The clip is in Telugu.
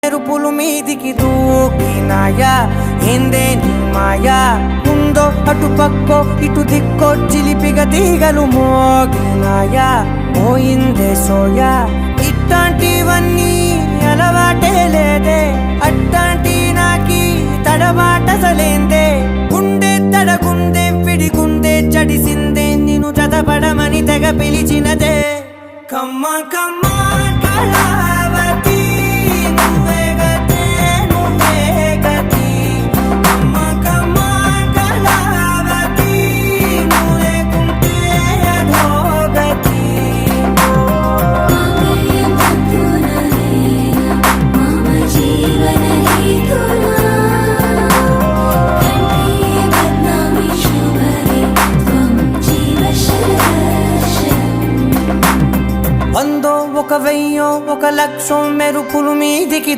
మెరుపులు మీదికి దూకినాయా ఏందే నీ మాయా ఉందో అటు పక్కో ఇటు దిక్కో చిలిపిగ తీగలు మోగినాయా పోయిందే సోయా ఇట్లాంటివన్నీ అలవాటే లేదే అట్లాంటి నాకి తడబాటసలేందే గుండె తడగుందే విడిగుందే చడిసిందే నిన్ను చదపడమని తెగ పిలిచినదే కమ్మ కమ్మ కళావతి నువ్వే గతే నువ్వే గతి కమ్మ కమ్మ కళావతి నువ్వే కుంటే అధోగతి వందో ఒక వెయ్యో ఒక లక్షో మెరుపులు మీదికి